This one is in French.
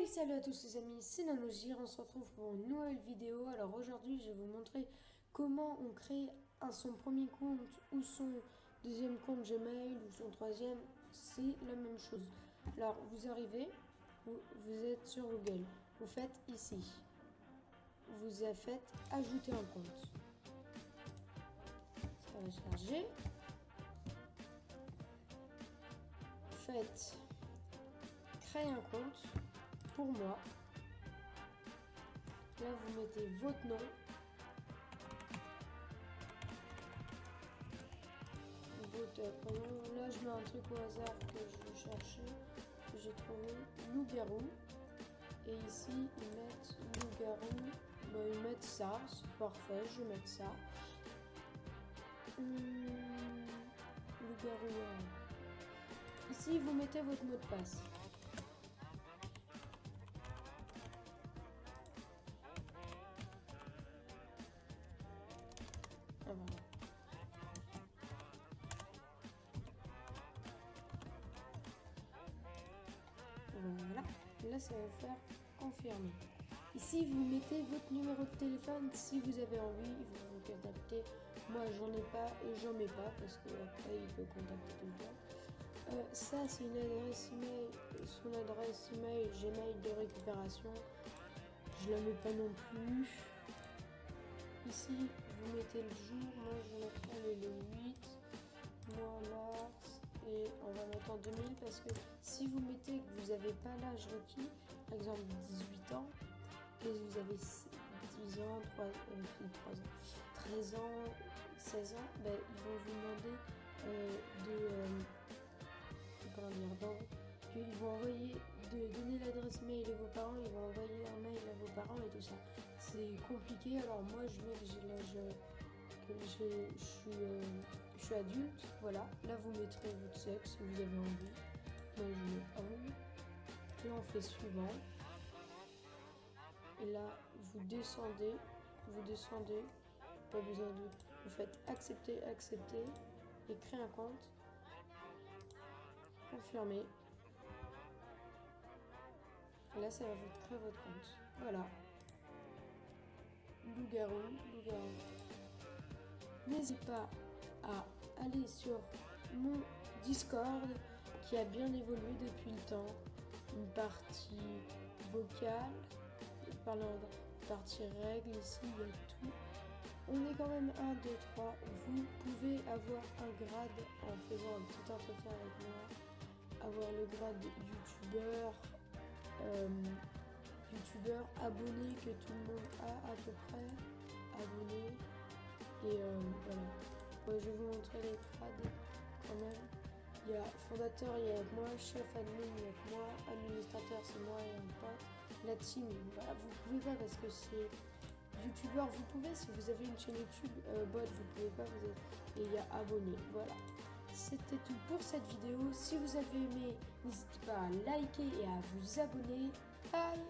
Hey, salut à tous les amis, c'est Nanogir, on se retrouve pour une nouvelle vidéo. Alors aujourd'hui je vais vous montrer comment on crée son premier compte ou son deuxième compte Gmail ou son troisième, c'est la même chose. Alors vous arrivez, vous êtes sur Google, vous faites ici, vous faites ajouter un compte. Ça va charger. Faites créer un compte pour moi. Là, vous mettez votre nom, votre prénom. Là, je mets un truc au hasard que je cherchais, que j'ai trouvé, loup-garou. Et ici, ils mettent loup-garou. Bon, ils mettent ça, c'est parfait, je vais mettre ça. Loup-garou. Ici, vous mettez votre mot de passe. Ah, voilà. Voilà, là ça va vous faire confirmer. Ici vous mettez votre numéro de téléphone si vous avez envie, vous vous contactez. Moi j'en ai pas et j'en mets pas parce que après il peut contacter tout le temps. Ça c'est une adresse email, son adresse email Gmail de récupération. Je la mets pas non plus. Ici vous mettez le jour, moi je mettrai le 8 mois mars. Et on va mettre en 2000 parce que si vous mettez que vous n'avez pas l'âge requis, par exemple 18 ans, et vous avez 10 ans, 3 ans, 13 ans, 16 ans, ben, ils vont vous demander qu'ils vont envoyer, de donner l'adresse mail à vos parents, ils vont envoyer un mail à vos parents et tout ça. C'est compliqué, alors moi je mets que j'ai l'âge... Je suis adulte, voilà. Là, vous mettrez votre sexe si vous avez envie. Moi, je mets homme. Là, on fait suivant. Et là, vous descendez. Pas besoin de... Vous faites accepter, accepter. Et créer un compte. Confirmer. Et là, ça va vous créer votre compte. Voilà. Loup-garou. N'hésitez pas à aller sur mon Discord qui a bien évolué depuis le temps. Une partie vocale, parlant de partie règles, ici il y a tout. On est quand même 1, 2, 3. Vous pouvez avoir un grade en faisant un petit entretien avec moi. Avoir le grade youtubeur abonné que tout le monde a à peu près. Abonné. Et voilà. Moi, je vais vous montrer les grades quand même. Il y a fondateur, il y a moi, chef admin, il y a moi, administrateur, c'est moi et un pote. La team, bah, vous pouvez pas parce que c'est youtubeur, vous pouvez si vous avez une chaîne YouTube, bot, vous pouvez pas, vous êtes... Et il y a abonné, voilà. C'était tout pour cette vidéo. Si vous avez aimé, n'hésitez pas à liker et à vous abonner. Bye!